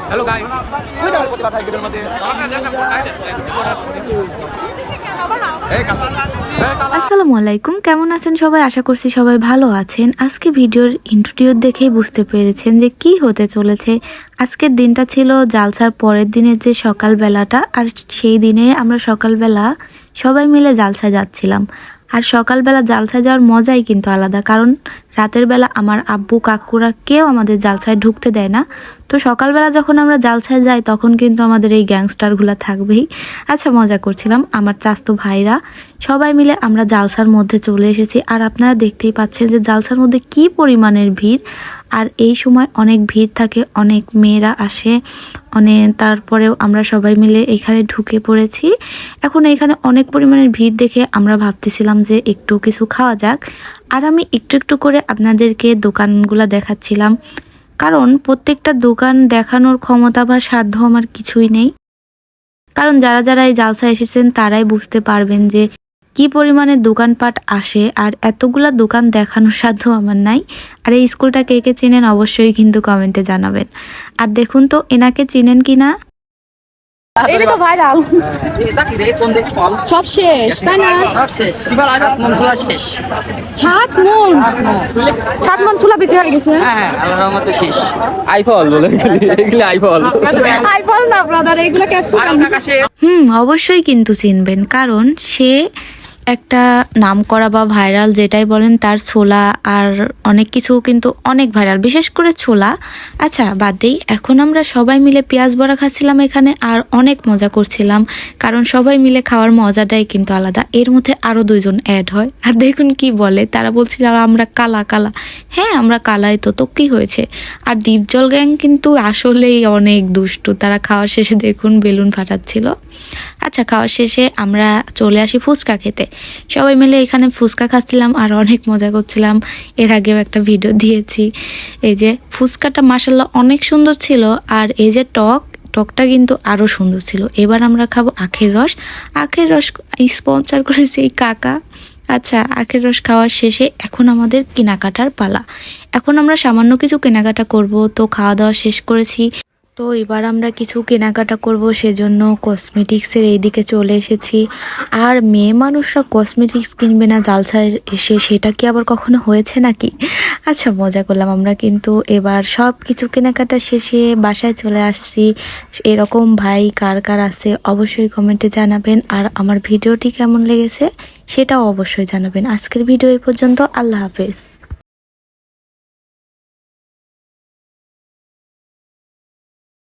Hello guys, আসসালামু আলাইকুম, কেমন আছেন সবাই? আশা করছি সবাই ভালো আছেন। আজকে ভিডিওর ইন্ট্রোডিউ দেখেই বুঝতে পেরেছেন যে কি হতে চলেছে। আজকের দিনটা ছিল জালসার পরের দিনের যে সকালবেলাটা, আর সেই দিনে আমরা সকালবেলা সবাই মিলে জালসায় যাচ্ছিলাম। আর সকালবেলা জালসায় যাওয়ার মজাই কিন্তু আলাদা, কারণ রাতের বেলা আমার আব্বু কাকুরা কেউ আমাদের জালসায় ঢুকতে দেয় না। তো সকালবেলা যখন আমরা জালসায় যাই তখন কিন্তু আমাদের এই গ্যাংস্টারগুলো থাকবেই। আচ্ছা, মজা করছিলাম। আমার চাচতো ভাইরা সবাই মিলে আমরা জালসার মধ্যে চলে এসেছি। আর আপনারা দেখতেই পাচ্ছেন যে জালসার মধ্যে কি পরিমাণের ভিড়। আর এই সময় অনেক ভিড় থাকে, অনেক মেয়েরা আসে তারপরেও আমরা সবাই মিলে এখানে ঢুকে পড়েছি। এখন এখানে অনেক পরিমাণের ভিড় দেখে আমরা ভাবতেছিলাম যে একটু কিছু খাওয়া যাক। আর আমি একটু একটু করে আপনাদেরকে দোকানগুলো দেখাচ্ছিলাম, কারণ প্রত্যেকটা দোকান দেখানোর ক্ষমতা বা সাধ্য আমার কিছুই নেই। কারণ যারা যারা এই জালসা এসেছেন তারাই বুঝতে পারবেন যে কি পরিমাণে দোকানপাট আসে, আর এতগুলা দোকান দেখানোর সাধ্য আমার নাই। আর এই স্কুলটা কে কে চেনেন অবশ্যই কিন্তু কমেন্টে জানাবেন। আর দেখুন তো এনাকে চিনেন কিনা। এটা তো ভাইরাল। সব শেষ তাই না? সাত মন ছোলা বিক্রি হয়ে গেছে। আইফল বলে আইফল আইফল না ব্রাদার, এগুলো ক্যাপসিকাম। অবশ্যই কিন্তু চিনবেন, কারণ সে একটা নাম করা বা ভাইরাল যেটাই বলেন, তার ছোলা আর অনেক কিছু কিন্তু অনেক ভাইরাল, বিশেষ করে ছোলা। আচ্ছা বাদ দেই, এখন আমরা সবাই মিলে পেঁয়াজ বড়া খাচ্ছিলাম এখানে, আর অনেক মজা করছিলাম, কারণ সবাই মিলে খাওয়ার মজাটাই কিন্তু আলাদা। এর মধ্যে আরও দুইজন অ্যাড হয়, আর দেখুন কি বলে, তারা বলছিল আমরা কালা কালা। হ্যাঁ, আমরা কালাই তো কি হয়েছে। আর ডিপজল গ্যাং কিন্তু আসলেই অনেক দুষ্টু, তারা খাওয়ার শেষে দেখুন বেলুন ফাটাচ্ছিল। আচ্ছা, খাওয়ার শেষে আমরা চলে আসি ফুচকা খেতে। সবাই মিলে এখানে ফুচকা খাচ্ছিলাম আর অনেক মজা করছিলাম। এর আগেও একটা ভিডিও দিয়েছি। এই যে ফুচকাটা মাশাআল্লাহ অনেক সুন্দর ছিল, আর এই যে টকটা কিন্তু আরও সুন্দর ছিল। এবার আমরা খাবো আখের রস। আখের রস স্পন্সর করেছে এই কাকা। আচ্ছা, আখের রস খাওয়ার শেষে এখন আমাদের কেনাকাটার পালা। এখন আমরা সামান্য কিছু কেনাকাটা করব। তো খাওয়া দাওয়া শেষ করেছি, তো এবার আমরা কিছু কেনাকাটা করব, সেজন্য কসমেটিক্সের এইদিকে চলে এসেছি। আর মেয়ে মানুষরা কসমেটিক্স কিনবে না জালসায় এসে, সেটা কি আবার কখনো হয়েছে নাকি? আচ্ছা, মজা করলাম আমরা। কিন্তু এবার সব কিছু কেনাকাটা শেষে বাসায় চলে আসছি। এরকম ভাই কার কার আছে অবশ্যই কমেন্টে জানাবেন, আর আমার ভিডিওটি কেমন লেগেছে সেটাও অবশ্যই জানাবেন। আজকের ভিডিও এই পর্যন্ত। আল্লাহ হাফেজ।